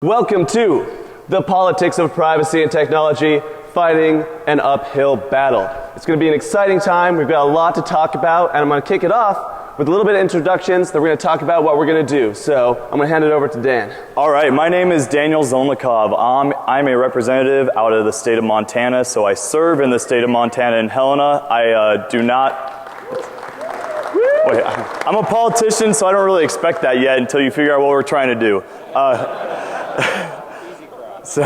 Welcome to the politics of privacy and technology, fighting an uphill battle. It's going to be an exciting time. We've got a lot to talk about, and I'm going to kick it off with a little bit of introductions. Then we're going to talk about what we're going to do. So I'm going to hand it over to Dan. All right, my name is Daniel Zolnikov. I'm a representative out of the state of Montana, so I serve in the state of Montana in Helena. I'm a politician, so I don't really expect that yet until you figure out what we're trying to do. So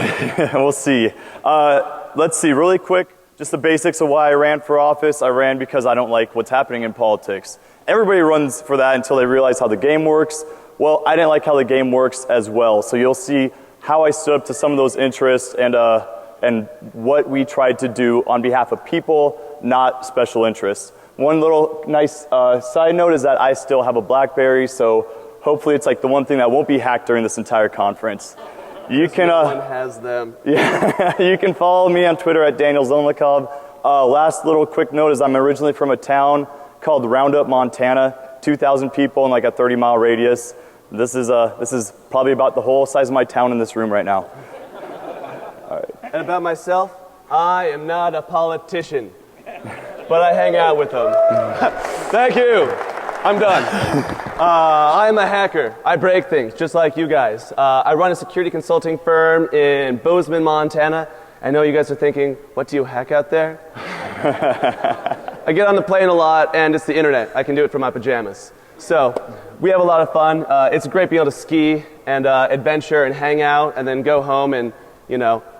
we'll see. Let's see, really quick, just the basics of why I ran for office. I ran because I don't like what's happening in politics. Everybody runs for that until they realize how the game works. Well, I didn't like how the game works as well. So you'll see how I stood up to some of those interests and what we tried to do on behalf of people, not special interests. One little nice side note is that I still have a BlackBerry, so hopefully it's like the one thing that won't be hacked during this entire conference. You can, no one has them. Yeah, you can follow me on Twitter at Daniel Zolnikov. Last little quick note is I'm originally from a town called Roundup, Montana. 2,000 people in like a 30-mile radius. This is probably about the whole size of my town in this room right now. All right. And about myself, I am not a politician, but I hang out with them. Thank you. I'm done. I'm a hacker. I break things, just like you guys. I run a security consulting firm in Bozeman, Montana. I know you guys are thinking, what do you hack out there? I get on the plane a lot, and it's the internet. I can do it from my pajamas. So we have a lot of fun. It's great being able to ski and adventure and hang out and then go home and,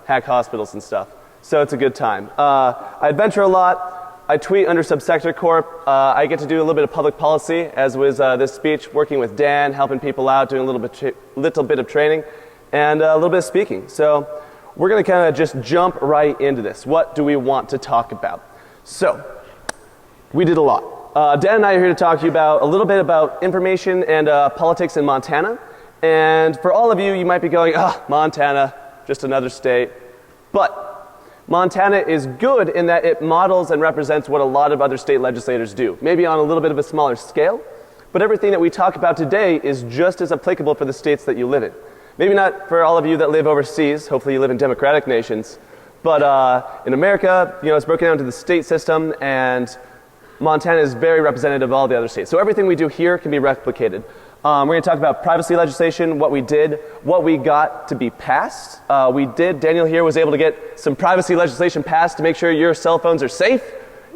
hack hospitals and stuff. So it's a good time. I adventure a lot. I tweet under Subsector Corp. I get to do a little bit of public policy, as was this speech, working with Dan, helping people out, doing a little bit of training, and a little bit of speaking. So we're going to kind of just jump right into this. What do we want to talk about? So we did a lot. Dan and I are here to talk to you about a little bit about information and politics in Montana. And for all of you, you might be going, Montana, just another state. But Montana is good in that it models and represents what a lot of other state legislators do, maybe on a little bit of a smaller scale, but everything that we talk about today is just as applicable for the states that you live in. Maybe not for all of you that live overseas, hopefully you live in democratic nations, but in America, it's broken down to the state system, and Montana is very representative of all the other states. So everything we do here can be replicated. We're going to talk about privacy legislation, what we did, what we got to be passed. Daniel here was able to get some privacy legislation passed to make sure your cell phones are safe.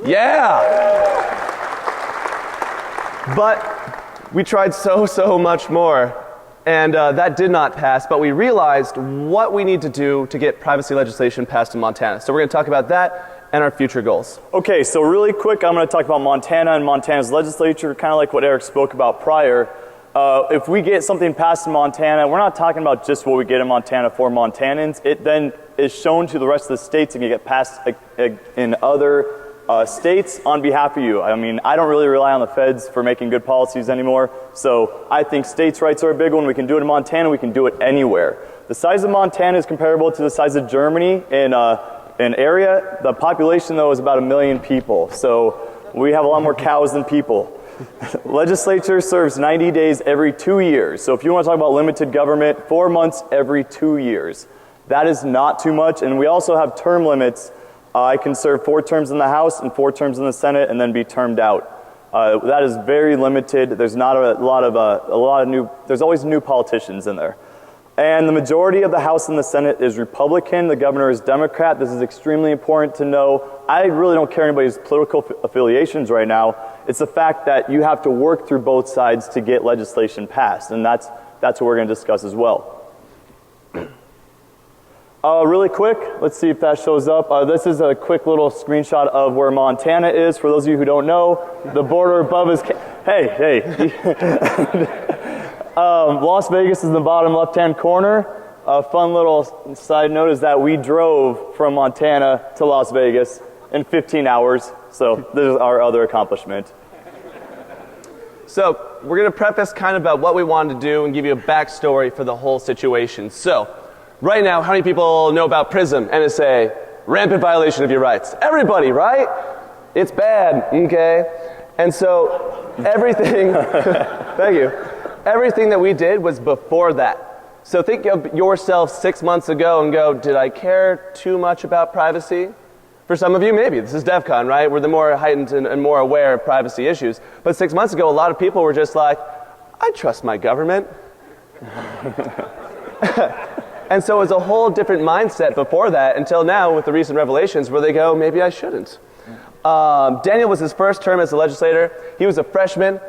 Yeah! But we tried so much more, and that did not pass, but we realized what we need to do to get privacy legislation passed in Montana. So we're going to talk about that and our future goals. Okay, so really quick, I'm going to talk about Montana and Montana's legislature, kind of like what Eric spoke about prior. If we get something passed in Montana, we're not talking about just what we get in Montana for Montanans. It then is shown to the rest of the states and can get passed in other states on behalf of you. I mean, I don't really rely on the feds for making good policies anymore, so I think states' rights are a big one. We can do it in Montana, we can do it anywhere. The size of Montana is comparable to the size of Germany in area. The population, though, is about 1 million people, so we have a lot more cows than people. Legislature serves 90 days every 2 years. So if you want to talk about limited government, 4 months every 2 years. That is not too much. And we also have term limits. I can serve 4 terms in the House and 4 terms in the Senate and then be termed out. That is very limited. There's not there's always new politicians in there. And the majority of the House and the Senate is Republican. The governor is Democrat. This is extremely important to know. I really don't care anybody's political affiliations right now. It's the fact that you have to work through both sides to get legislation passed, and that's what we're going to discuss as well. Really quick, let's see if that shows up. This is a quick little screenshot of where Montana is. For those of you who don't know, the border above is... Hey. Las Vegas is in the bottom left-hand corner. A fun little side note is that we drove from Montana to Las Vegas in 15 hours. So this is our other accomplishment. So we're going to preface kind of about what we wanted to do and give you a backstory for the whole situation. So right now, how many people know about PRISM, NSA, rampant violation of your rights? Everybody, right? It's bad, okay? And so everything, thank you. Everything that we did was before that. So think of yourself 6 months ago and go, did I care too much about privacy? For some of you, maybe. This is DEFCON, right? We're the more heightened and more aware of privacy issues. But 6 months ago, a lot of people were just like, I trust my government. And so it was a whole different mindset before that until now with the recent revelations where they go, maybe I shouldn't. Daniel was his first term as a legislator. He was a freshman,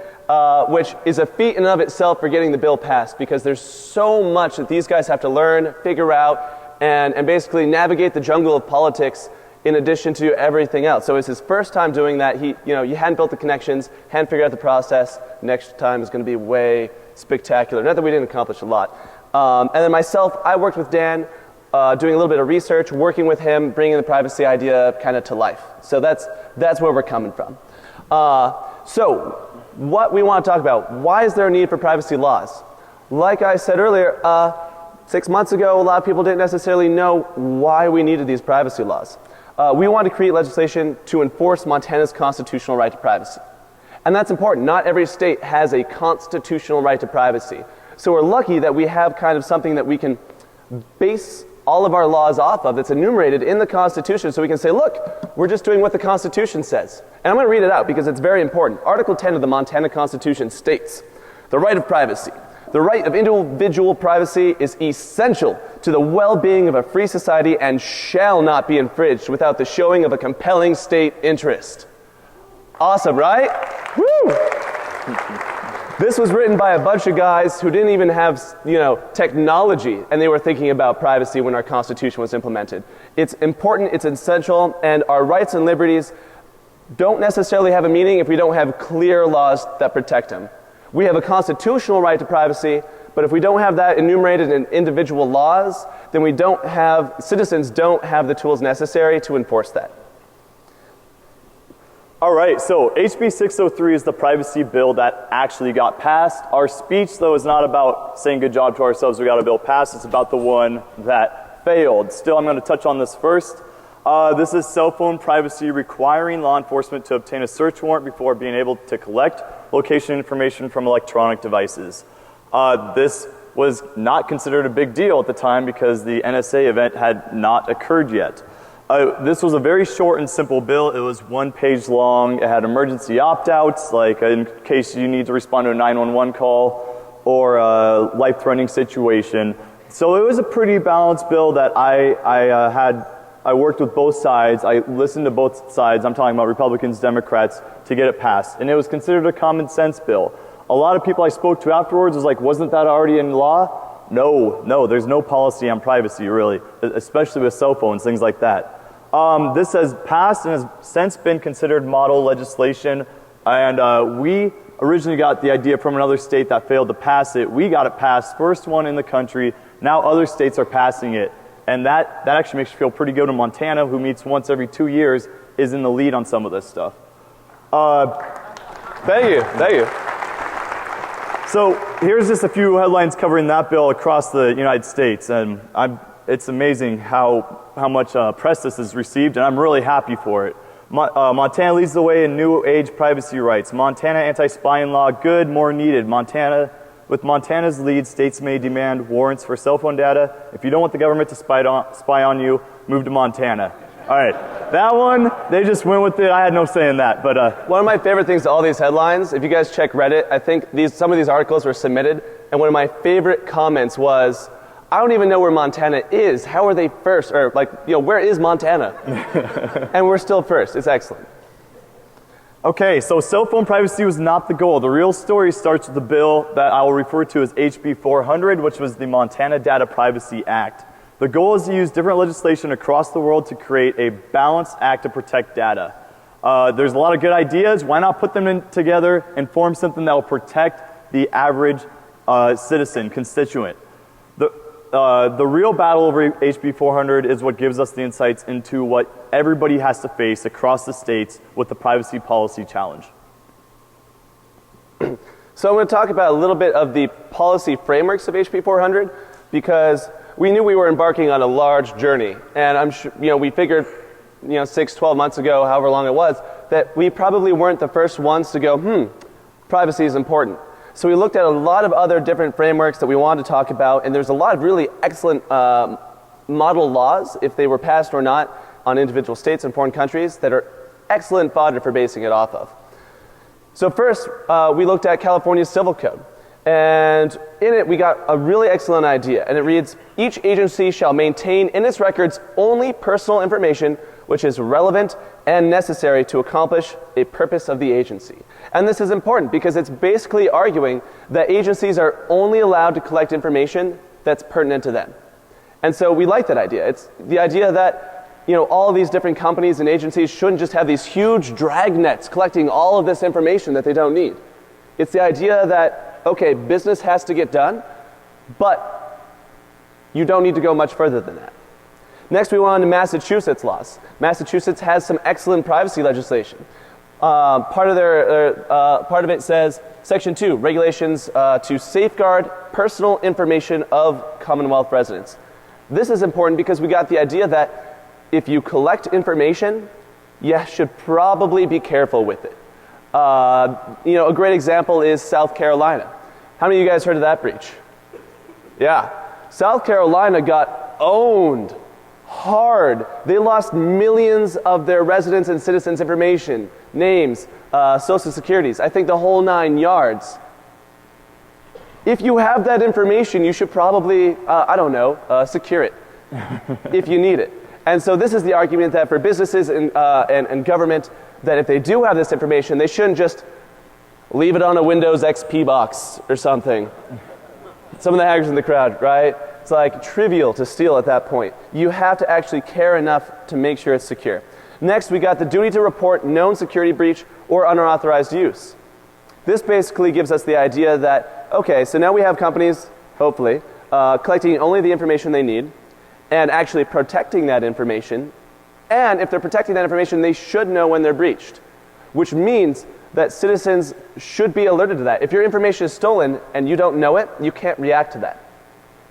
which is a feat in and of itself for getting the bill passed because there's so much that these guys have to learn, figure out, and basically navigate the jungle of politics in addition to everything else. So it was his first time doing that. He hadn't built the connections, hadn't figured out the process. Next time is going to be way spectacular. Not that we didn't accomplish a lot. And then myself, I worked with Dan, doing a little bit of research, working with him, bringing the privacy idea kind of to life. So that's where we're coming from. So what we want to talk about, why is there a need for privacy laws? Like I said earlier, 6 months ago, a lot of people didn't necessarily know why we needed these privacy laws. We wanted to create legislation to enforce Montana's constitutional right to privacy. And that's important. Not every state has a constitutional right to privacy. So we're lucky that we have kind of something that we can base all of our laws off of that's enumerated in the Constitution, so we can say, look, we're just doing what the Constitution says. And I'm going to read it out because it's very important. Article 10 of the Montana Constitution states, the right of privacy. The right of individual privacy is essential to the well-being of a free society and shall not be infringed without the showing of a compelling state interest. Awesome, right? Woo! This was written by a bunch of guys who didn't even have, technology, and they were thinking about privacy when our Constitution was implemented. It's important, it's essential, and our rights and liberties don't necessarily have a meaning if we don't have clear laws that protect them. We have a constitutional right to privacy, but if we don't have that enumerated in individual laws, then citizens don't have the tools necessary to enforce that. All right, so HB 603 is the privacy bill that actually got passed. Our speech, though, is not about saying good job to ourselves, we got a bill passed. It's about the one that failed. Still, I'm going to touch on this first. This is cell phone privacy requiring law enforcement to obtain a search warrant before being able to collect location information from electronic devices. This was not considered a big deal at the time because the NSA event had not occurred yet. This was a very short and simple bill. It was 1 page long. It had emergency opt-outs, like in case you need to respond to a 911 call or a life-threatening situation. So it was a pretty balanced bill that I worked with both sides. I listened to both sides. I'm talking about Republicans, Democrats, to get it passed. And it was considered a common sense bill. A lot of people I spoke to afterwards was like, wasn't that already in law? No, there's no policy on privacy, really, especially with cell phones, things like that. This has passed and has since been considered model legislation, and we originally got the idea from another state that failed to pass it. We got it passed, first one in the country. Now other states are passing it, and that actually makes you feel pretty good. In Montana, who meets once every 2 years, is in the lead on some of this stuff. Thank you. So here's just a few headlines covering that bill across the United States, and it's amazing how much press this has received, and I'm really happy for it. Montana leads the way in new age privacy rights. Montana anti-spying law, good, more needed. With Montana's lead, states may demand warrants for cell phone data. If you don't want the government to spy on you, move to Montana. All right, that one, they just went with it. I had no say in that, but one of my favorite things to all these headlines, if you guys check Reddit, I think some of these articles were submitted, and one of my favorite comments was, I don't even know where Montana is. How are they first? Or where is Montana? And we're still first. It's excellent. Okay, so cell phone privacy was not the goal. The real story starts with the bill that I will refer to as HB 400, which was the Montana Data Privacy Act. The goal is to use different legislation across the world to create a balanced act to protect data. There's a lot of good ideas. Why not put them together and form something that will protect the average citizen, constituent? The real battle over HB 400 is what gives us the insights into what everybody has to face across the states with the privacy policy challenge. So I'm going to talk about a little bit of the policy frameworks of HB 400 because we knew we were embarking on a large journey, and I'm sure, we figured, 6, 12 months ago, however long it was, that we probably weren't the first ones to go, privacy is important. So we looked at a lot of other different frameworks that we wanted to talk about, and there's a lot of really excellent model laws, if they were passed or not, on individual states and foreign countries that are excellent fodder for basing it off of. So first, we looked at California's Civil Code. And in it, we got a really excellent idea. And it reads, each agency shall maintain in its records only personal information which is relevant and necessary to accomplish a purpose of the agency. And this is important because it's basically arguing that agencies are only allowed to collect information that's pertinent to them. And so we like that idea. It's the idea that, you know, all of these different companies and agencies shouldn't just have these huge drag nets collecting all of this information that they don't need. It's the idea that, okay, business has to get done, but you don't need to go much further than that. Next, we went on to Massachusetts laws. Massachusetts has some excellent privacy legislation. Part of it says, Section 2, regulations to safeguard personal information of Commonwealth residents. This is important because we got the idea that if you collect information, you should probably be careful with it. You know, a great example is South Carolina. How many of you guys heard of that breach? Yeah. South Carolina got owned hard. They lost millions of their residents' and citizens' information, names, social securities, I think the whole 9 yards. If you have that information, you should probably, secure it if you need it. And so this is the argument that for businesses and government, that if they do have this information, they shouldn't just leave it on a Windows XP box or something. Some of the hackers in the crowd, right? It's like trivial to steal at that point. You have to actually care enough to make sure it's secure. Next, we got the duty to report known security breach or unauthorized use. This basically gives us the idea that, okay, so now we have companies, hopefully, collecting only the information they need and actually protecting that information. And if they're protecting that information, they should know when they're breached, which means that citizens should be alerted to that. If your information is stolen and you don't know it, you can't react to that.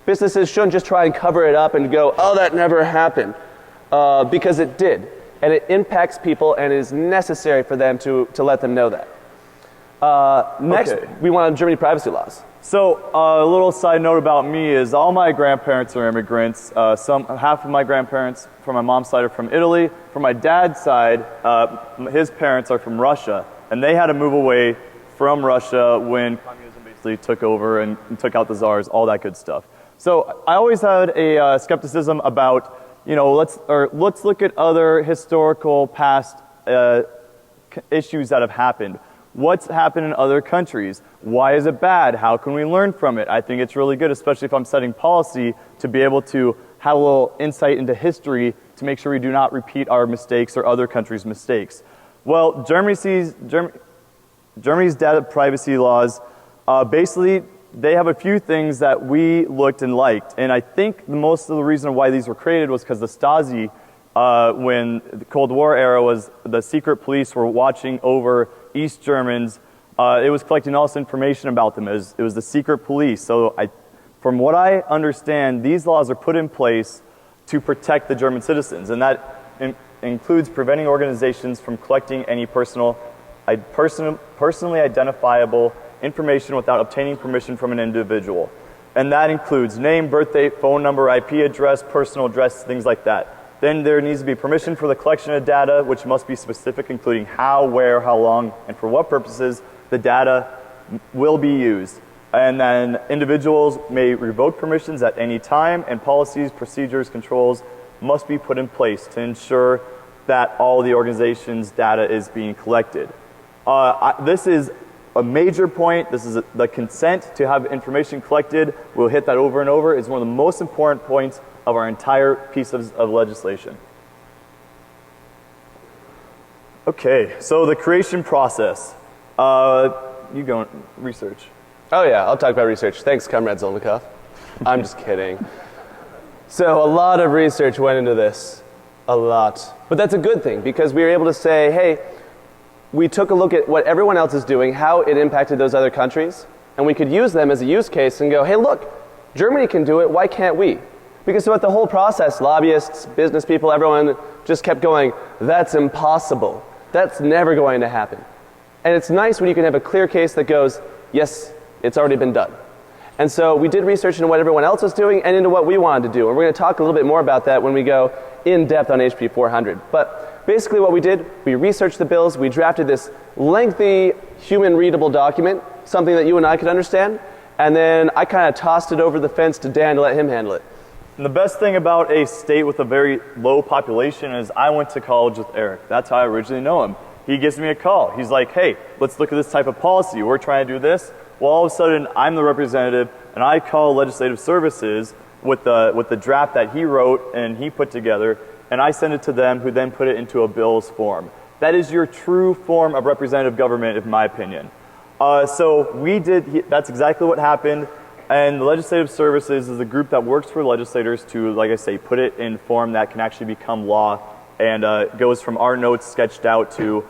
Businesses shouldn't just try and cover it up and go, oh, that never happened, because it did. And it impacts people and it is necessary for them to let them know that. Next, we want Germany privacy laws. So a little side note about me is all my grandparents are immigrants. Half of my grandparents from my mom's side are from Italy. From my dad's side, his parents are from Russia. And they had to move away from Russia when communism basically took over and took out the czars, all that good stuff. So I always had a skepticism about, you know, let's look at other historical past issues that have happened. What's happened in other countries? Why is it bad? How can we learn from it? I think it's really good, especially if I'm setting policy, to be able to have a little insight into history to make sure we do not repeat our mistakes or other countries' mistakes. Well, Germany's data privacy laws, basically, they have a few things that we looked and liked. And I think most of the reason why these were created was because the Stasi, when the Cold War era was, the secret police were watching over East Germans. It was collecting all this information about them. It was the secret police. So from what I understand, these laws are put in place to protect the German citizens. And that includes preventing organizations from collecting any personally identifiable information without obtaining permission from an individual. And that includes name, birth date, phone number, IP address, personal address, things like that. Then there needs to be permission for the collection of data, which must be specific, including how, where, how long, and for what purposes the data will be used. And then individuals may revoke permissions at any time, and policies, procedures, controls must be put in place to ensure that all the organization's data is being collected. This is a major point. This is the consent to have information collected. We'll hit that over and over. It's one of the most important points of our entire piece of legislation. Okay, so the creation process. You go and research. Oh yeah, I'll talk about research. Thanks, Comrade Zolnikov. I'm just kidding. So a lot of research went into this. A lot. But that's a good thing because we were able to say, hey, we took a look at what everyone else is doing, how it impacted those other countries, and we could use them as a use case and go, hey, look, Germany can do it, why can't we? Because throughout the whole process, lobbyists, business people, everyone just kept going, that's impossible. That's never going to happen. And it's nice when you can have a clear case that goes, yes, It's already been done. And so we did research into what everyone else was doing and into what we wanted to do. And we're going to talk a little bit more about that when we go in depth on HB 400. But basically what we did, we researched the bills, we drafted this lengthy human readable document, something that you and I could understand, and then I kind of tossed it over the fence to Dan to let him handle it. And the best thing about a state with a very low population is I went to college with Eric. That's how I originally know him. He gives me a call. He's like, hey, let's look at this type of policy. We're trying to do this. Well, all of a sudden, I'm the representative, and I call Legislative Services with the draft that he wrote and he put together, and I send it to them, who then put it into a bills form. That is your true form of representative government, in my opinion. So we did, that's exactly what happened. And the Legislative Services is a group that works for legislators to, like I say, put it in form that can actually become law, and goes from our notes sketched out to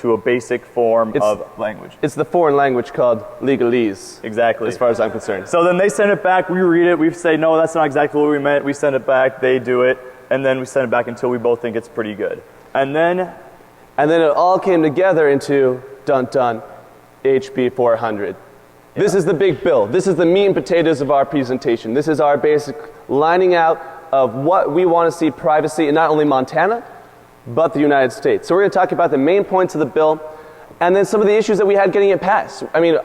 a basic form of language. It's the foreign language called legalese. Exactly. As far as I'm concerned. So then they send it back, we read it, we say, no, that's not exactly what we meant, we send it back, they do it, and then we send it back until we both think it's pretty good. And then it all came together into, dun-dun, HB 400. Yeah. This is the big bill. This is the meat and potatoes of our presentation. This is our basic lining out of what we want to see privacy in not only Montana, but the United States. So we're going to talk about the main points of the bill, and then some of the issues that we had getting it passed. I mean,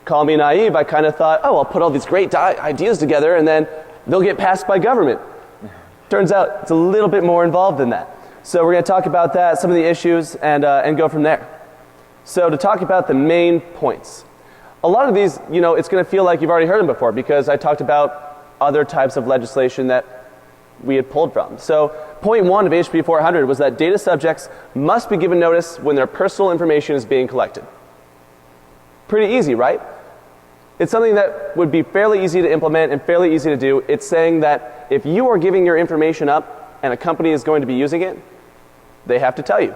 call me naive, I kind of thought, oh, I'll put all these great ideas together and then they'll get passed by government. Turns out it's a little bit more involved than that. So we're going to talk about that, some of the issues, and go from there. So to talk about the main points. A lot of these, you know, it's going to feel like you've already heard them before because I talked about other types of legislation that we had pulled from. So point 1 of HB 400 was that data subjects must be given notice when their personal information is being collected. Pretty easy, right? It's something that would be fairly easy to implement and fairly easy to do. It's saying that if you are giving your information up and a company is going to be using it, they have to tell you.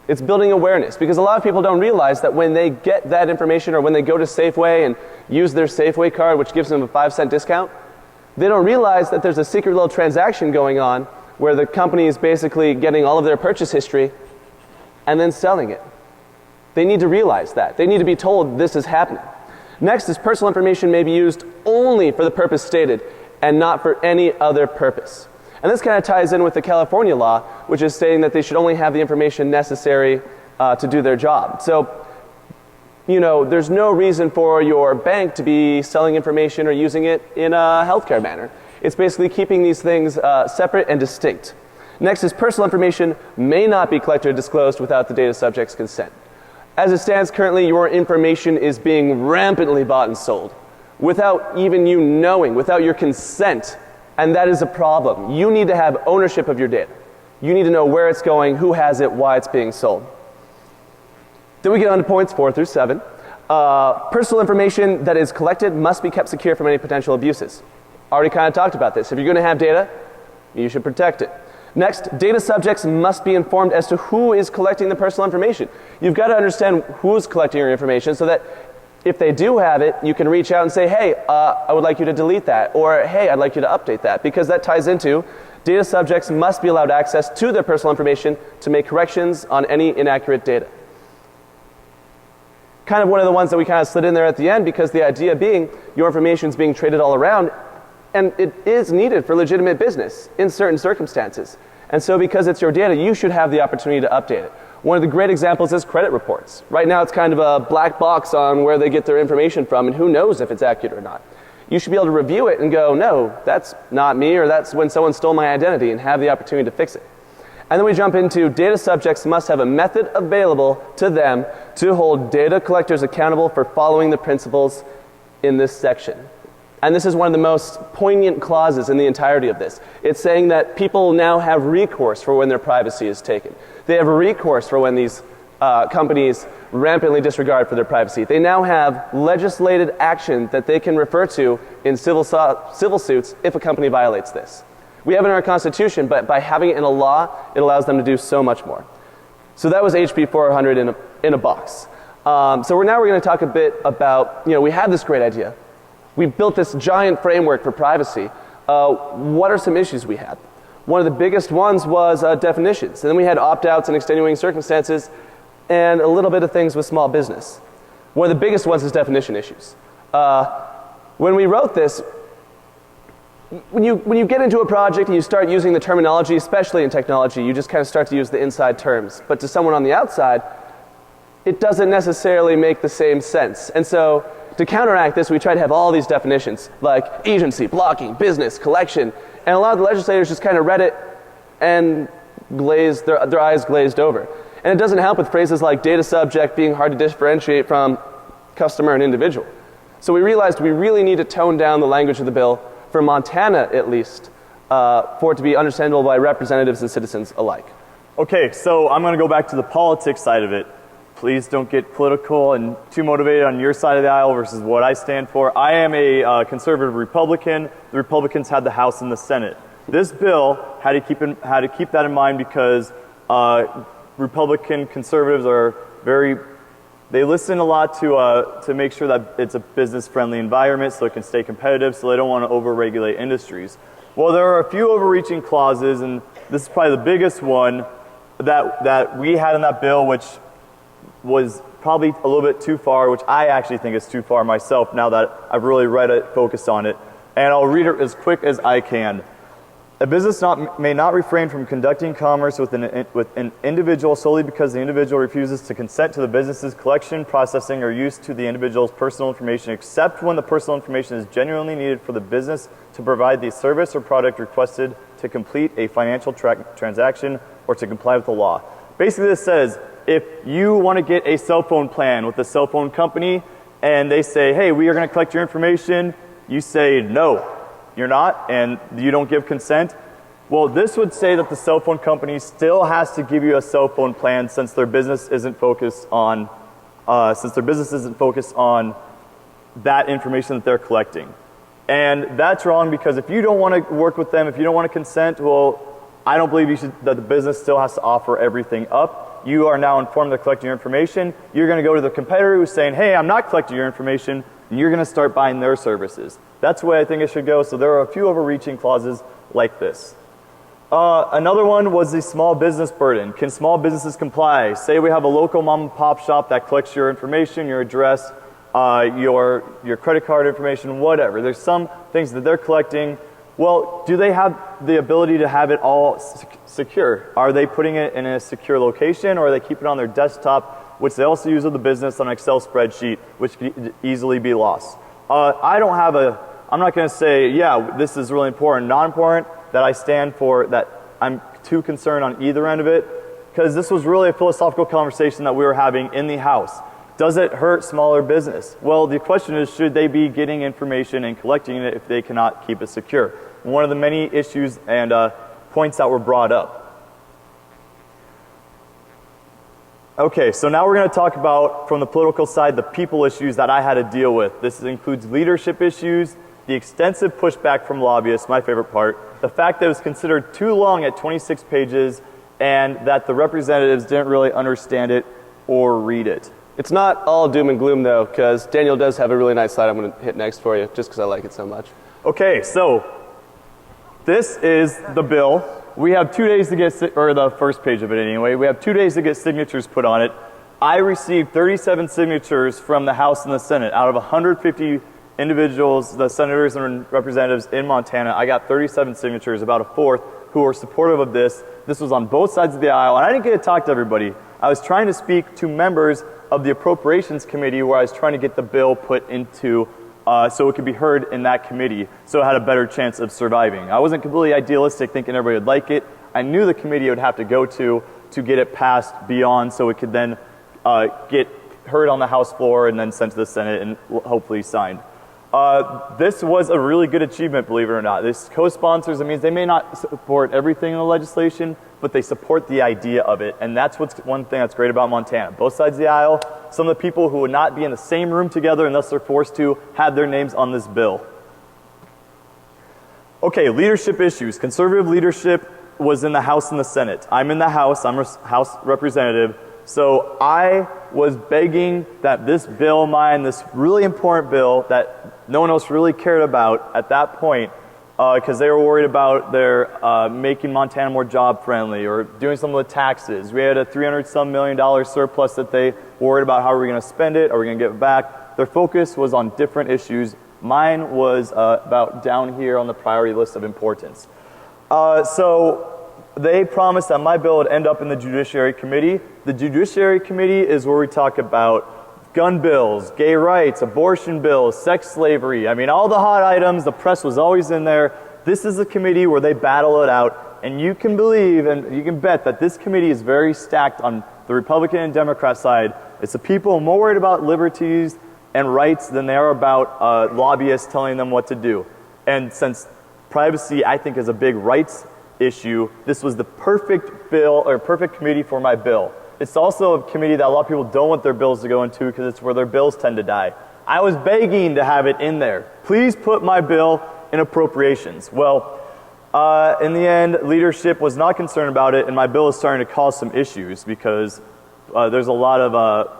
It's building awareness, because a lot of people don't realize that when they get that information or when they go to Safeway and use their Safeway card, which gives them a 5-cent discount, they don't realize that there's a secret little transaction going on where the company is basically getting all of their purchase history and then selling it. They need to realize that. They need to be told this is happening. Next is personal information may be used only for the purpose stated and not for any other purpose. And this kind of ties in with the California law, which is stating that they should only have the information necessary to do their job. So, you know, there's no reason for your bank to be selling information or using it in a healthcare manner. It's basically keeping these things separate and distinct. Next is personal information may not be collected or disclosed without the data subject's consent. As it stands currently, your information is being rampantly bought and sold without even you knowing, without your consent. And that is a problem. You need to have ownership of your data. You need to know where it's going, who has it, why it's being sold. Then we get on to points 4 through 7. Personal information that is collected must be kept secure from any potential abuses. Already kind of talked about this. If you're going to have data, you should protect it. Next, data subjects must be informed as to who is collecting the personal information. You've got to understand who's collecting your information so that if they do have it, you can reach out and say, hey, I would like you to delete that, or hey, I'd like you to update that, because that ties into data subjects must be allowed access to their personal information to make corrections on any inaccurate data. Kind of one of the ones that we kind of slid in there at the end, because the idea being your information is being traded all around, and it is needed for legitimate business in certain circumstances. And so because it's your data, you should have the opportunity to update it. One of the great examples is credit reports. Right now it's kind of a black box on where they get their information from and who knows if it's accurate or not. You should be able to review it and go, no, that's not me, or that's when someone stole my identity, and have the opportunity to fix it. And then we jump into data subjects must have a method available to them to hold data collectors accountable for following the principles in this section. And this is one of the most poignant clauses in the entirety of this. It's saying that people now have recourse for when their privacy is taken. They have recourse for when these companies rampantly disregard for their privacy. They now have legislated action that they can refer to in civil suits if a company violates this. We have it in our Constitution, but by having it in a law, it allows them to do so much more. So that was HB 400 in a box. So we're going to talk a bit about, we had this great idea. We built this giant framework for privacy. What are some issues we had? One of the biggest ones was definitions. And then we had opt-outs and extenuating circumstances and a little bit of things with small business. One of the biggest ones is definition issues. When we wrote this, when you get into a project and you start using the terminology, especially in technology, you just kind of start to use the inside terms. But to someone on the outside, it doesn't necessarily make the same sense. And so to counteract this, we try to have all these definitions, like agency, blocking, business, collection. And a lot of the legislators just kind of read it and glazed, their eyes glazed over. And it doesn't help with phrases like data subject being hard to differentiate from customer and individual. So we realized we really need to tone down the language of the bill, for Montana at least, for it to be understandable by representatives and citizens alike. Okay, so I'm going to go back to the politics side of it. Please don't get political and too motivated on your side of the aisle versus what I stand for. I am a conservative Republican. The Republicans had the House and the Senate. This bill had to keep that in mind because Republican conservatives are they listen a lot to make sure that it's a business-friendly environment so it can stay competitive, so they don't want to over-regulate industries. Well, there are a few overreaching clauses, and this is probably the biggest one that we had in that bill, which was probably a little bit too far, which I actually think is too far myself now that I've really read it, focused on it. And I'll read it as quick as I can. A business may not refrain from conducting commerce with an individual solely because the individual refuses to consent to the business's collection, processing, or use to the individual's personal information, except when the personal information is genuinely needed for the business to provide the service or product requested to complete a financial transaction or to comply with the law. Basically, this says if you want to get a cell phone plan with a cell phone company and they say, hey, we are going to collect your information, you say no. You're not, and you don't give consent. Well, this would say that the cell phone company still has to give you a cell phone plan since their business isn't focused on that information that they're collecting. And that's wrong because if you don't want to work with them, if you don't want to consent, well, I don't believe that the business still has to offer everything up. You are now informed they're collecting your information. You're going to go to the competitor who's saying, hey, I'm not collecting your information, and you're going to start buying their services. That's the way I think it should go. So there are a few overreaching clauses like this. Another one was the small business burden. Can small businesses comply? Say we have a local mom and pop shop that collects your information, your address, your credit card information, whatever. There's some things that they're collecting. Well, do they have the ability to have it all secure? Are they putting it in a secure location, or are they keeping it on their desktop, which they also use with the business on an Excel spreadsheet, which could easily be lost? I'm not going to say, yeah, this is really important, not important, that I stand for, that I'm too concerned on either end of it, because this was really a philosophical conversation that we were having in the House. Does it hurt smaller business? Well, the question is, should they be getting information and collecting it if they cannot keep it secure? One of the many issues and points that were brought up. Okay, so now we're going to talk about, from the political side, the people issues that I had to deal with. This includes leadership issues, the extensive pushback from lobbyists, my favorite part, the fact that it was considered too long at 26 pages, and that the representatives didn't really understand it or read it. It's not all doom and gloom, though, because Daniel does have a really nice slide I'm going to hit next for you, just because I like it so much. Okay, so this is the bill. We have 2 days to get, or the first page of it anyway, we have 2 days to get signatures put on it. I received 37 signatures from the House and the Senate. Out of 150 individuals, the senators and representatives in Montana, I got 37 signatures, about a fourth, who were supportive of this. This was on both sides of the aisle, and I didn't get to talk to everybody. I was trying to speak to members of the Appropriations Committee where I was trying to get the bill put into so it could be heard in that committee, so it had a better chance of surviving. I wasn't completely idealistic thinking everybody would like it. I knew the committee would have to go to get it passed beyond so it could then get heard on the House floor and then sent to the Senate and hopefully signed. This was a really good achievement, believe it or not. This co-sponsors, it means they may not support everything in the legislation, but they support the idea of it. And that's one thing that's great about Montana. Both sides of the aisle, some of the people who would not be in the same room together unless they're forced to, have their names on this bill. Okay, leadership issues. Conservative leadership was in the House and the Senate. I'm in the House, I'm a House representative. So I was begging that this bill, this really important bill that no one else really cared about at that point, because they were worried about their making Montana more job friendly or doing something with taxes. We had a $300-some million surplus that they worried about how are we going to spend it, are we going to give it back. Their focus was on different issues. Mine was about down here on the priority list of importance. So they promised that my bill would end up in the Judiciary Committee. The Judiciary Committee is where we talk about gun bills, gay rights, abortion bills, sex slavery. I mean, all the hot items, the press was always in there. This is the committee where they battle it out. And you can believe and you can bet that this committee is very stacked on the Republican and Democrat side. It's the people more worried about liberties and rights than they are about lobbyists telling them what to do. And since privacy, I think, is a big rights issue, this was the perfect bill or perfect committee for my bill. It's also a committee that a lot of people don't want their bills to go into because it's where their bills tend to die. I was begging to have it in there. Please put my bill in appropriations. Well, in the end, leadership was not concerned about it, and my bill is starting to cause some issues because there's a lot of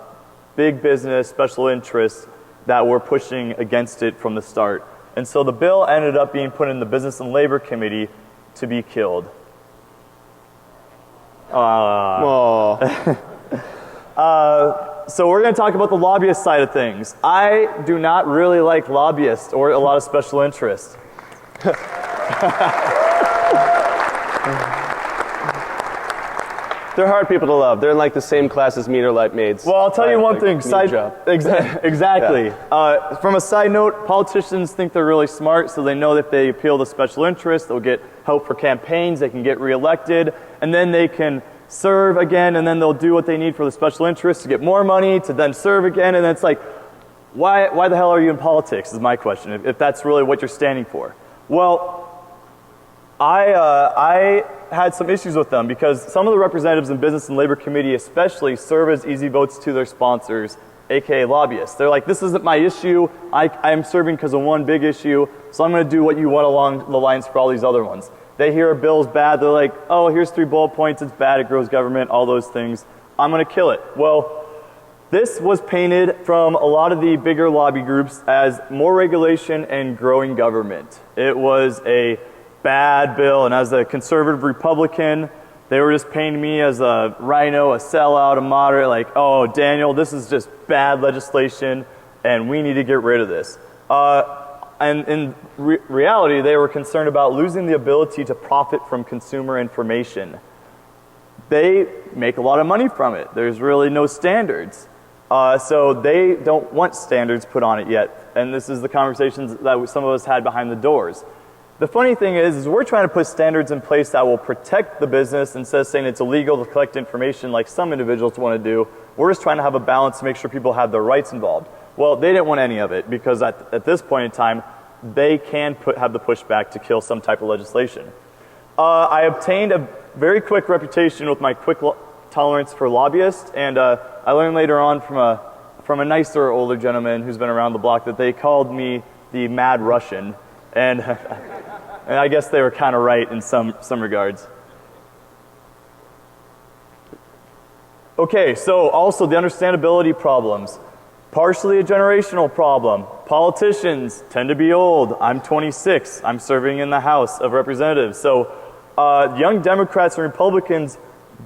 big business, special interests that were pushing against it from the start. And so the bill ended up being put in the Business and Labor Committee to be killed. So we're going to talk about the lobbyist side of things. I do not really like lobbyists or a lot of special interests. They're hard people to love. They're in like the same class as meter light maids. Well, I'll tell you one thing. Exactly. Yeah. From a side note, politicians think they're really smart, so they know that if they appeal to special interests, they'll get help for campaigns, they can get reelected, and then they can serve again, and then they'll do what they need for the special interests to get more money, to then serve again, and it's like, why the hell are you in politics, is my question, if that's really what you're standing for. Well, I had some issues with them because some of the representatives in Business and Labor Committee especially serve as easy votes to their sponsors, aka lobbyists. They're like, this isn't my issue, I'm serving because of one big issue, so I'm going to do what you want along the lines for all these other ones. They hear a bill's bad, they're like, oh, here's 3 bullet points, it's bad, it grows government, all those things, I'm going to kill it. Well, this was painted from a lot of the bigger lobby groups as more regulation and growing government. It was a bad bill, and as a conservative Republican, they were just painting me as a rhino, a sellout, a moderate, like, oh, Daniel, this is just bad legislation, and we need to get rid of this. And in reality, they were concerned about losing the ability to profit from consumer information. They make a lot of money from it. There's really no standards. So they don't want standards put on it yet. And this is the conversations that some of us had behind the doors. The funny thing is we're trying to put standards in place that will protect the business instead of saying it's illegal to collect information like some individuals want to do. We're just trying to have a balance to make sure people have their rights involved. Well, they didn't want any of it because at this point in time, they can have the pushback to kill some type of legislation. I obtained a very quick reputation with my quick tolerance for lobbyists, and I learned later on from a nicer older gentleman who's been around the block that they called me the Mad Russian, and I guess they were kind of right in some regards. Okay, so also the understandability problems. Partially a generational problem. Politicians tend to be old. I'm 26. I'm serving in the House of Representatives. So young Democrats and Republicans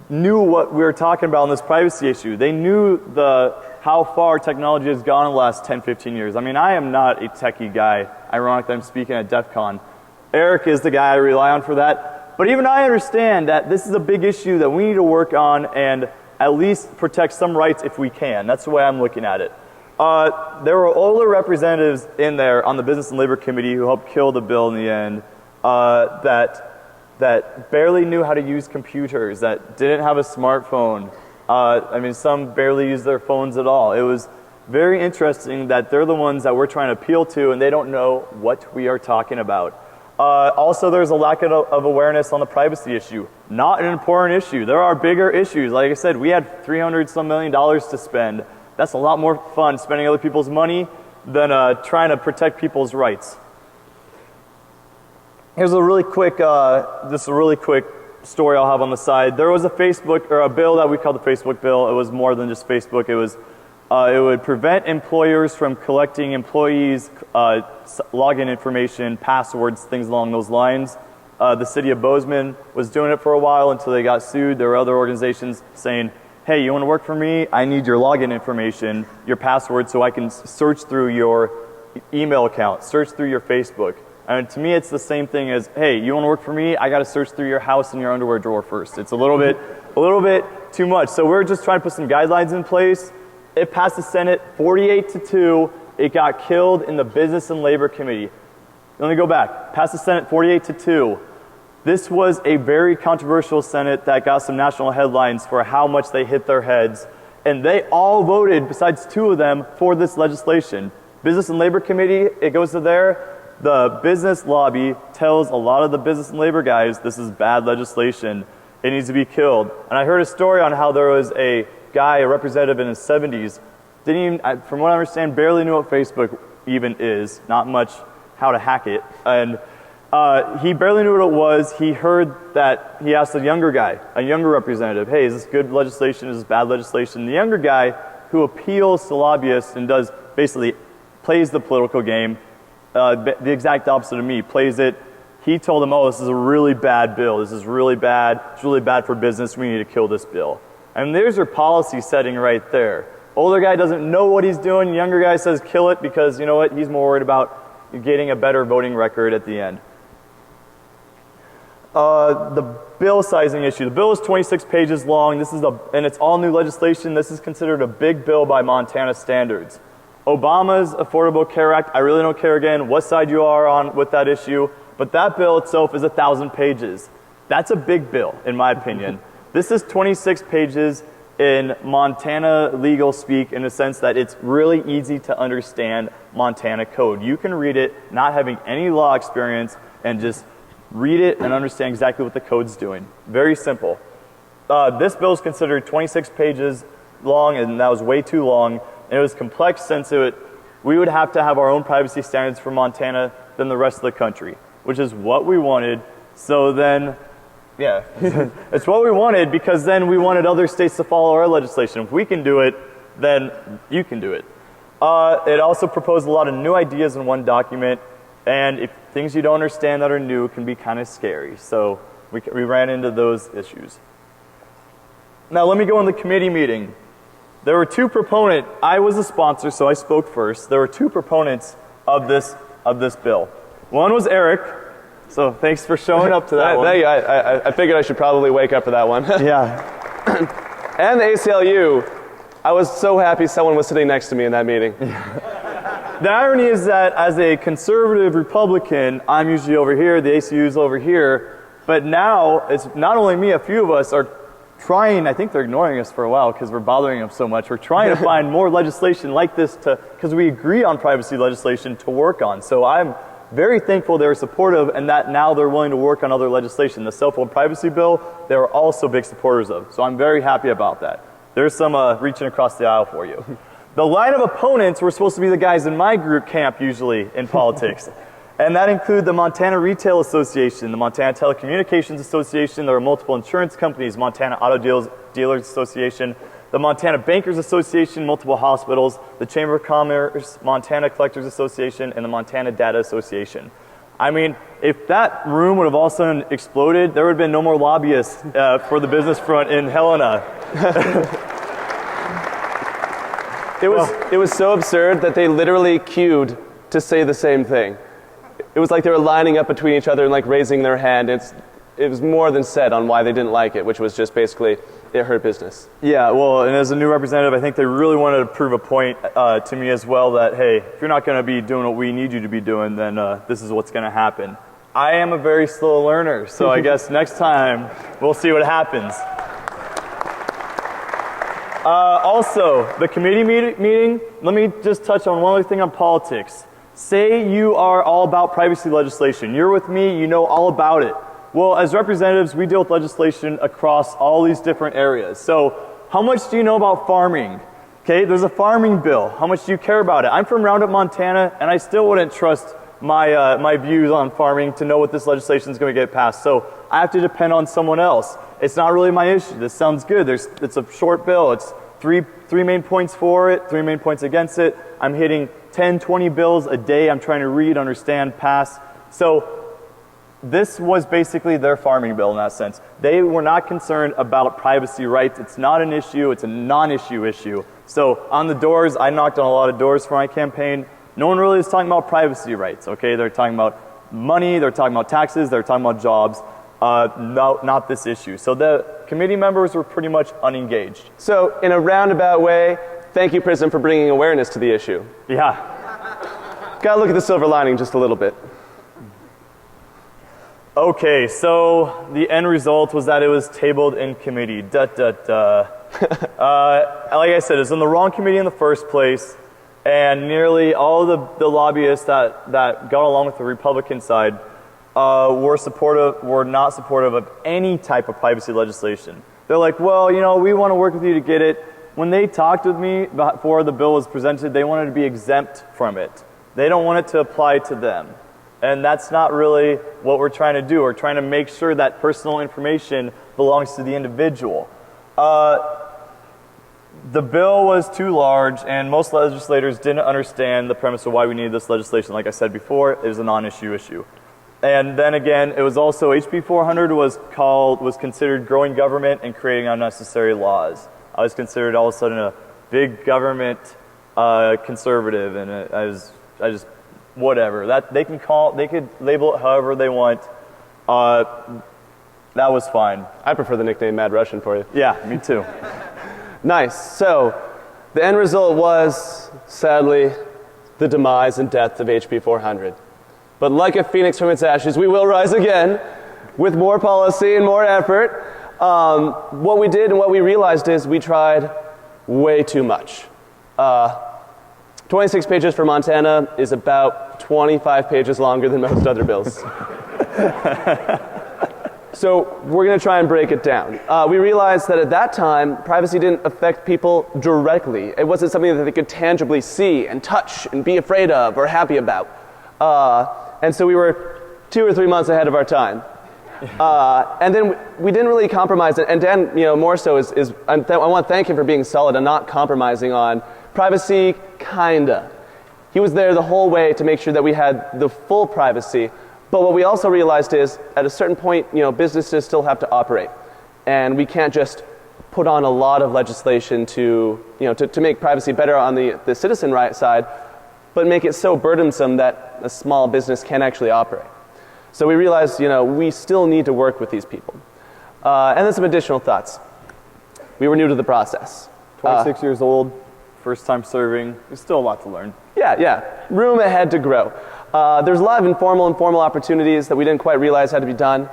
knew what we were talking about on this privacy issue. They knew how far technology has gone in the last 10, 15 years. I mean, I am not a techie guy. Ironically, I'm speaking at DEFCON. Eric is the guy I rely on for that. But even I understand that this is a big issue that we need to work on and at least protect some rights if we can. That's the way I'm looking at it. There were older representatives in there on the Business and Labor Committee who helped kill the bill in the end that barely knew how to use computers, that didn't have a smartphone. I mean, some barely use their phones at all. It was very interesting that they're the ones that we're trying to appeal to and they don't know what we are talking about. Also, there's a lack of awareness on the privacy issue. Not an important issue. There are bigger issues. Like I said, we had $300-some million to spend. That's a lot more fun spending other people's money than trying to protect people's rights. Here's a really quick story I'll have on the side. There was a bill that we called the Facebook bill. It was more than just Facebook. It was It would prevent employers from collecting employees' login information, passwords, things along those lines. The city of Bozeman was doing it for a while until they got sued. There were other organizations saying, hey, you want to work for me? I need your login information, your password, so I can search through your email account, search through your Facebook. And to me, it's the same thing as, hey, you want to work for me? I got to search through your house and your underwear drawer first. It's a little bit too much. So we're just trying to put some guidelines in place. It passed the Senate 48-2. It got killed in the Business and Labor Committee. Let me go back. Passed the Senate 48-2. This was a very controversial Senate that got some national headlines for how much they hit their heads. And they all voted, besides 2 of them, for this legislation. Business and Labor Committee, it goes to there. The business lobby tells a lot of the business and labor guys this is bad legislation. It needs to be killed. And I heard a story on how there was a guy, a representative in his 70s, from what I understand, barely knew what Facebook even is, not much how to hack it. And he barely knew what it was. He heard that, he asked a younger guy, a younger representative, hey, is this good legislation, is this bad legislation? The younger guy, who appeals to lobbyists and does basically plays the political game, the exact opposite of me, plays it. He told him, oh, this is a really bad bill. This is really bad. It's really bad for business. We need to kill this bill. And there's your policy setting right there. Older guy doesn't know what he's doing. Younger guy says kill it because, you know what, he's more worried about getting a better voting record at the end. The bill sizing issue. The bill is 26 pages long. And it's all new legislation. This is considered a big bill by Montana standards. Obama's Affordable Care Act, I really don't care again what side you are on with that issue, but that bill itself is 1,000 pages. That's a big bill, in my opinion. This is 26 pages in Montana legal speak in the sense that it's really easy to understand Montana code. You can read it not having any law experience and just read it and understand exactly what the code's doing. Very simple. This bill is considered 26 pages long, and that was way too long. And it was complex since we would have to have our own privacy standards for Montana than the rest of the country, which is what we wanted. So then, yeah, it's what we wanted because then we wanted other states to follow our legislation. If we can do it, then you can do it. It also proposed a lot of new ideas in one document, and if things you don't understand that are new can be kind of scary. So we ran into those issues. Now let me go in the committee meeting. There were 2 proponents. I was a sponsor, so I spoke first. There were 2 proponents of this bill. One was Eric, so thanks for showing up to that one. I figured I should probably wake up for that one. Yeah. And the ACLU, I was so happy someone was sitting next to me in that meeting. The irony is that as a conservative Republican, I'm usually over here, the ACLU's over here, but now it's not only me, a few of us are trying, I think they're ignoring us for a while because we're bothering them so much. We're trying to find more legislation like this because we agree on privacy legislation to work on. So I'm very thankful they're supportive and that now they're willing to work on other legislation. The cell phone privacy bill, they were also big supporters of. So I'm very happy about that. There's some reaching across the aisle for you. The line of opponents were supposed to be the guys in my group camp usually in politics. And that include the Montana Retail Association, the Montana Telecommunications Association, there are multiple insurance companies, Montana Auto Dealers Association, the Montana Bankers Association, multiple hospitals, the Chamber of Commerce, Montana Collectors Association, and the Montana Data Association. I mean, if that room would have all of a sudden exploded, there would have been no more lobbyists for the business front in Helena. It was so absurd that they literally queued to say the same thing. It was like they were lining up between each other and like raising their hand. It was more than said on why they didn't like it, which was just basically it hurt business. Yeah, well, and as a new representative, I think they really wanted to prove a point to me as well that, hey, if you're not going to be doing what we need you to be doing, then this is what's going to happen. I am a very slow learner, so I guess next time we'll see what happens. Also, the committee meeting, let me just touch on one other thing on politics. Say you are all about privacy legislation. You're with me, you know all about it. Well, as representatives, we deal with legislation across all these different areas. So, how much do you know about farming? Okay, there's a farming bill. How much do you care about it? I'm from Roundup, Montana, and I still wouldn't trust my views on farming to know what this legislation is going to get passed. So, I have to depend on someone else. It's not really my issue. This sounds good. It's a short bill. It's three main points for it, 3 main points against it. I'm hitting 10, 20 bills a day. I'm trying to read, understand, pass. So this was basically their farming bill in that sense. They were not concerned about privacy rights. It's not an issue. It's a non-issue issue. So on the doors, I knocked on a lot of doors for my campaign. No one really is talking about privacy rights, okay? They're talking about money, they're talking about taxes, they're talking about jobs, no, not this issue. So the committee members were pretty much unengaged. So in a roundabout way, thank you, Prism, for bringing awareness to the issue. Yeah. Gotta look at the silver lining just a little bit. Okay, so the end result was that it was tabled in committee. Like I said, it's in the wrong committee in the first place, and nearly all the lobbyists that got along with the Republican side were not supportive of any type of privacy legislation. They're like, well, you know, we want to work with you to get it. When they talked with me before the bill was presented, they wanted to be exempt from it. They don't want it to apply to them. And that's not really what we're trying to do. We're trying to make sure that personal information belongs to the individual. The bill was too large, and most legislators didn't understand the premise of why we needed this legislation. Like I said before, it was a non-issue issue. And then again, it was also HB 400 was considered growing government and creating unnecessary laws. I was considered all of a sudden a big government conservative, and I just whatever that they could label it however they want. That was fine. I prefer the nickname Mad Russian for you. Yeah, me too. Nice. So the end result was, sadly, the demise and death of HB 400. But like a phoenix from its ashes, we will rise again with more policy and more effort. What we did and what we realized is we tried way too much. 26 pages for Montana is about 25 pages longer than most other bills. So we're going to try and break it down. We realized that at that time, privacy didn't affect people directly. It wasn't something that they could tangibly see and touch and be afraid of or happy about. And so we were 2 or 3 months ahead of our time. And then we didn't really compromise it. And Dan, you know, more so I want to thank him for being solid and not compromising on privacy, kinda. He was there the whole way to make sure that we had the full privacy. But what we also realized is, at a certain point, you know, businesses still have to operate. And we can't just put on a lot of legislation to make privacy better on the citizen right side, but make it so burdensome that a small business can't actually operate. So we realized, you know, we still need to work with these people. And then some additional thoughts. We were new to the process. 26 years old, first time serving. There's still a lot to learn. Yeah. Room ahead to grow. There's a lot of informal opportunities that we didn't quite realize had to be done.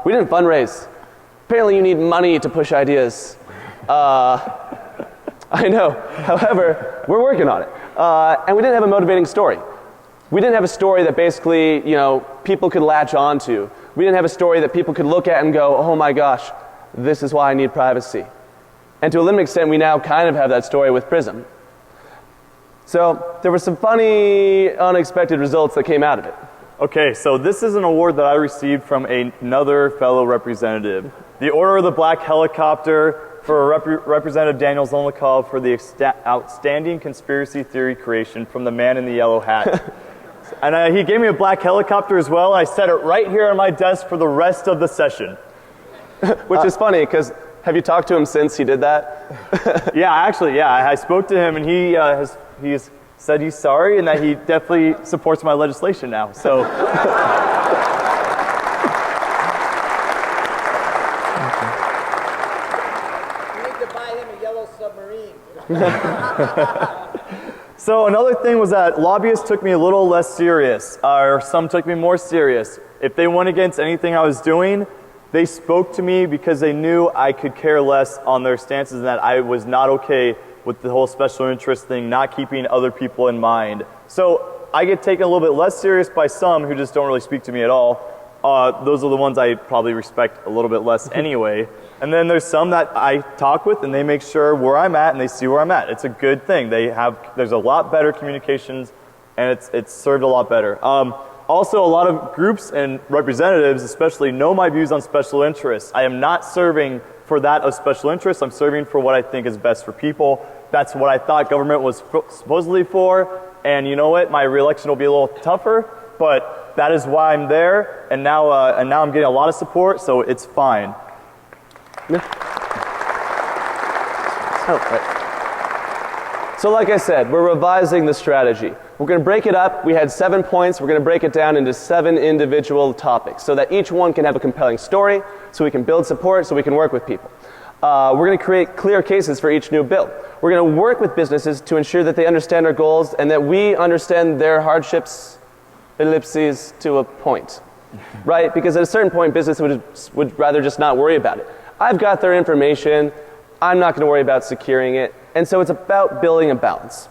We didn't fundraise. Apparently you need money to push ideas. I know. However, we're working on it. And we didn't have a motivating story. We didn't have a story that basically, you know, people could latch onto. We didn't have a story that people could look at and go, oh my gosh, this is why I need privacy. And to a limited extent, we now kind of have that story with Prism. So there were some funny, unexpected results that came out of it. Okay, so this is an award that I received from another fellow representative. The Order of the Black Helicopter for Representative Daniel Zolnikov for the outstanding conspiracy theory creation from the man in the yellow hat. And he gave me a black helicopter as well. I set it right here on my desk for the rest of the session. Which is funny, because have you talked to him since he did that? Yeah, actually, yeah. I spoke to him, and he has said he's sorry and that he definitely supports my legislation now. So. You need to buy him a yellow submarine. So another thing was that lobbyists took me a little less serious, or some took me more serious. If they went against anything I was doing, they spoke to me because they knew I could care less on their stances and that I was not okay with the whole special interest thing, not keeping other people in mind. So I get taken a little bit less serious by some who just don't really speak to me at all. Those are the ones I probably respect a little bit less anyway. And then there's some that I talk with and they make sure where I'm at and they see where I'm at. It's a good thing. There's a lot better communications and it's served a lot better. Also, a lot of groups and representatives especially know my views on special interests. I am not serving for that of special interest. I'm serving for what I think is best for people. That's what I thought government was supposedly for. And you know what? My reelection will be a little tougher, but that is why I'm there. And now I'm getting a lot of support, so it's fine. So like I said, we're revising the strategy. We're going to break it up. We had 7 points. We're going to break it down into 7 individual topics so that each one can have a compelling story, so we can build support, so we can work with people. We're going to create clear cases for each new bill. We're going to work with businesses to ensure that they understand our goals and that we understand their hardships, ellipses, to a point. Right? Because at a certain point, business would rather just not worry about it. I've got their information. I'm not going to worry about securing it. And so it's about building a balance.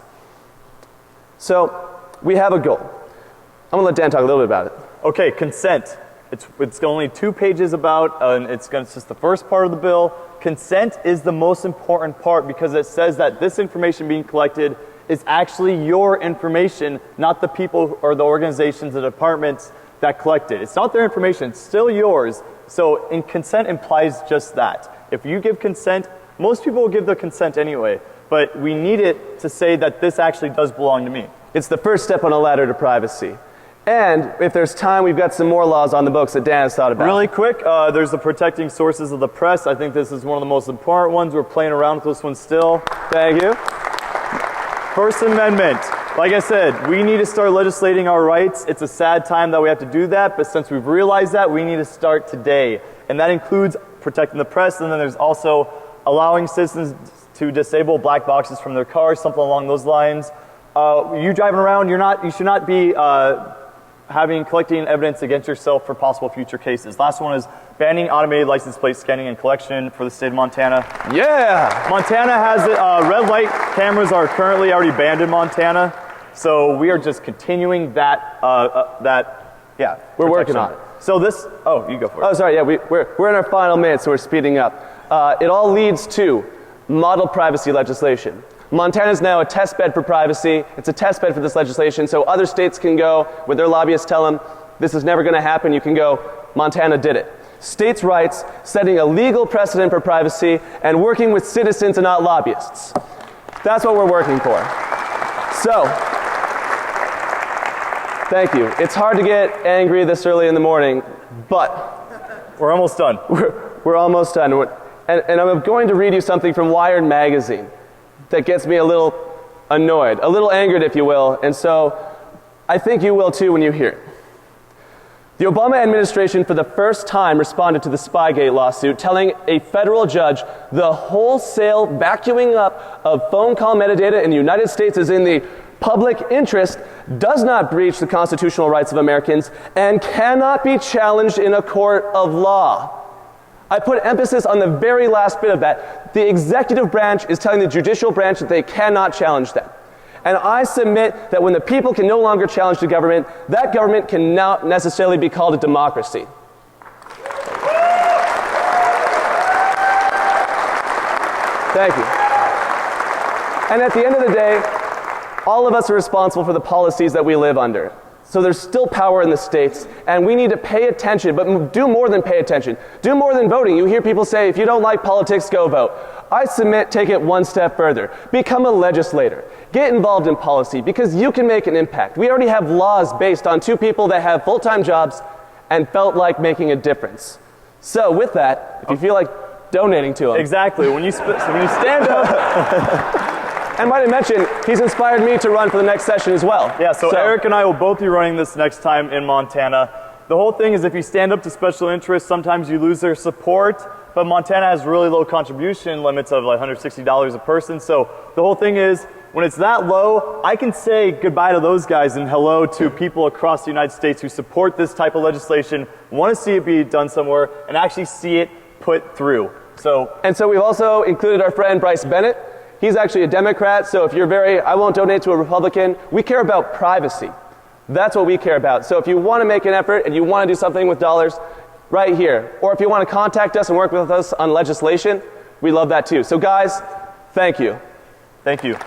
So we have a goal. I'm going to let Dan talk a little bit about it. Okay, consent. It's only 2 pages about, and it's just the first part of the bill. Consent is the most important part because it says that this information being collected is actually your information, not the people or the organizations, the departments that collect it. It's not their information, it's still yours. So consent implies just that. If you give consent, most people will give their consent anyway, but we need it to say that this actually does belong to me. It's the first step on a ladder to privacy. And if there's time, we've got some more laws on the books that Dan has thought about. Really quick, there's the protecting sources of the press. I think this is one of the most important ones. We're playing around with this one still. Thank you. First Amendment. Like I said, we need to start legislating our rights. It's a sad time that we have to do that, but since we've realized that, we need to start today. And that includes protecting the press, and then there's also allowing citizens to disable black boxes from their cars, something along those lines. You driving around, you should not be collecting evidence against yourself for possible future cases. Last one is banning automated license plate scanning and collection for the state of Montana. Yeah! Montana has it. Red light cameras are currently already banned in Montana, so we are just continuing that. We're working on it. So this. Oh, you go for it. Oh, sorry. Yeah, we're in our final minutes, so we're speeding up. It all leads to model privacy legislation. Montana is now a test bed for privacy. It's a test bed for this legislation, so other states can go, where their lobbyists tell them, this is never going to happen, you can go, Montana did it. States' rights, setting a legal precedent for privacy, and working with citizens and not lobbyists. That's what we're working for. So, thank you. It's hard to get angry this early in the morning, but we're almost done. We're almost done. And I'm going to read you something from Wired magazine that gets me a little annoyed, a little angered, if you will, and so I think you will too when you hear it. The Obama administration for the first time responded to the Spygate lawsuit, telling a federal judge the wholesale vacuuming up of phone call metadata in the United States is in the public interest, does not breach the constitutional rights of Americans, and cannot be challenged in a court of law. I put emphasis on the very last bit of that. The executive branch is telling the judicial branch that they cannot challenge that. And I submit that when the people can no longer challenge the government, that government can not necessarily be called a democracy. Thank you. And at the end of the day, all of us are responsible for the policies that we live under. So there's still power in the states, and we need to pay attention, but do more than pay attention. Do more than voting. You hear people say, if you don't like politics, go vote. I submit, take it one step further. Become a legislator. Get involved in policy, because you can make an impact. We already have laws based on 2 people that have full-time jobs and felt like making a difference. So with that, if you feel like donating to them. Exactly. When you stand up... And might I mention, he's inspired me to run for the next session as well. Yeah, so Eric and I will both be running this next time in Montana. The whole thing is if you stand up to special interests, sometimes you lose their support, but Montana has really low contribution limits of like $160 a person. So the whole thing is, when it's that low, I can say goodbye to those guys and hello to people across the United States who support this type of legislation, want to see it be done somewhere, and actually see it put through. And so we've also included our friend Bryce Bennett. He's actually a Democrat, so if you're I won't donate to a Republican. We care about privacy. That's what we care about. So if you want to make an effort and you want to do something with dollars, right here. Or if you want to contact us and work with us on legislation, we love that too. So guys, thank you. Thank you.